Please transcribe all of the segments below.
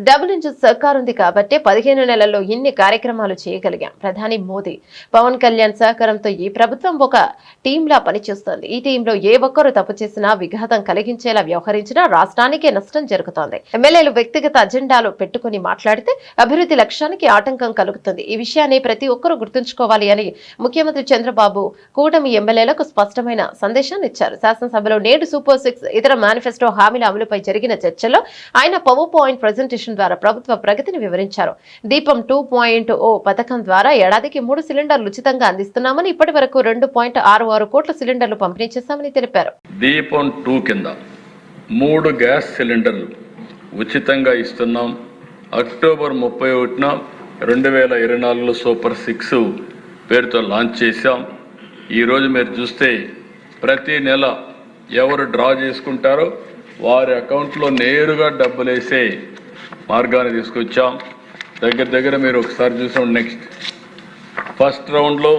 Double engine సర్కార్ ఉంది కాబట్టి 15 నెలల్లో ఇన్ని కార్యక్రమాలు చేయగలిగాం. ప్రధాని మోదీ, పవన్ కళ్యాణ్ సహకారంతో ఈ ప్రభుత్వం ఒక టీంలా పనిచేస్తోంది. ఈ టీంలో ఏ ఒక్కరు తప్పు చేసినా, విఘాతం కలిగించేలా వ్యవహరించినా రాష్ట్రానికే నష్టం జరుగుతోంది. ఎమ్మెల్యేలు వ్యక్తిగత అజెండాలు పెట్టుకుని మాట్లాడితే అభివృద్ధి లక్ష్యానికి ఆటంకం కలుగుతుంది. ఈ విషయాన్ని ప్రతి ఒక్కరూ గుర్తుంచుకోవాలి అని ముఖ్యమంత్రి చంద్రబాబు కూటమి ఎమ్మెల్యేలకు స్పష్టమైన సందేశాన్ని ఇచ్చారు. శాసనసభలో నేడు సూపర్ 6 ఇతర మేనిఫెస్టో హామీల అమలుపై జరిగిన చర్చలో ఆయన పవర్ పాయింట్ ప్రెజెంటేషన్ ద్వారా ప్రభుత్వ ప్రగతిని వివరించారు. దీపం 2.0 పథకం ద్వారా ఏడాదికి 3 సిలిండర్లు ఉచితంగా అందిస్తున్నామని, ఇప్పటి వరకు 2.66 కోట్ల సిలిండర్లు పంపిణీ చేశామని తెలిపారు. దీపం 2 కింద 3 గ్యాస్ సిలిండర్లు ఉచితంగా ఇస్తున్నాం. అక్టోబర్ 31న 2024లో సూపర్ 6 పేరుతో లాంచ్ చేశాం. ఈరోజు మీరు చూస్తే ప్రతి నెల ఎవరు డ్రా చేసుకుంటారో వారి అకౌంట్లో నేరుగా డబ్బులు వేసే మార్గాన్ని తీసుకొచ్చాం. దగ్గర మీరు ఒకసారి చూసాం. నెక్స్ట్ ఫస్ట్ రౌండ్లో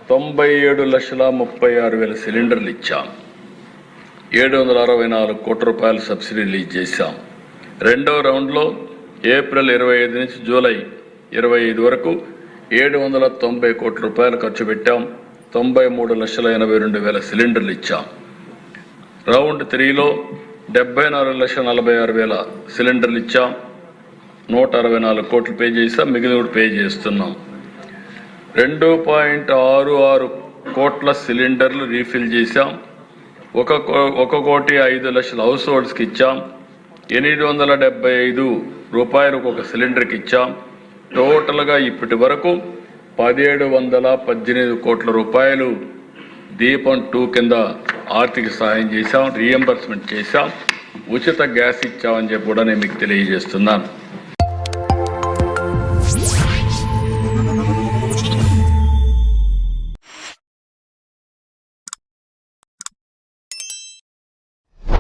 97,36,000 సిలిండర్లు ఇచ్చాం. 764 కోట్ల రూపాయలు సబ్సిడీ రిలీజ్ చేశాం. రెండవ రౌండ్లో ఏప్రిల్ 25 నుంచి జూలై 25 వరకు 790 కోట్ల రూపాయలు ఖర్చు పెట్టాం. 93,82,000 సిలిండర్లు ఇచ్చాం. రౌండ్ 3లో 74,46,000 సిలిండర్లు ఇచ్చాం. 164 కోట్లు పే చేసాం. మిగిలిన కూడా పే చేస్తున్నాం. 2.66 కోట్ల సిలిండర్లు రీఫిల్ చేశాం. 1,05,00,000 హౌస్ హోల్డ్స్కి ఇచ్చాం. 875 రూపాయలకు ఒక సిలిండర్కి ఇచ్చాం. టోటల్గా ఇప్పటి వరకు 1,718 కోట్ల రూపాయలు దీపం 2 కింద ఆర్థిక సహాయం చేశాం, రీఎంబర్స్మెంట్ చేశాం, ఉచిత గ్యాస్ ఇచ్చామని చెప్పి కూడా నేను మీకు తెలియజేస్తున్నాను.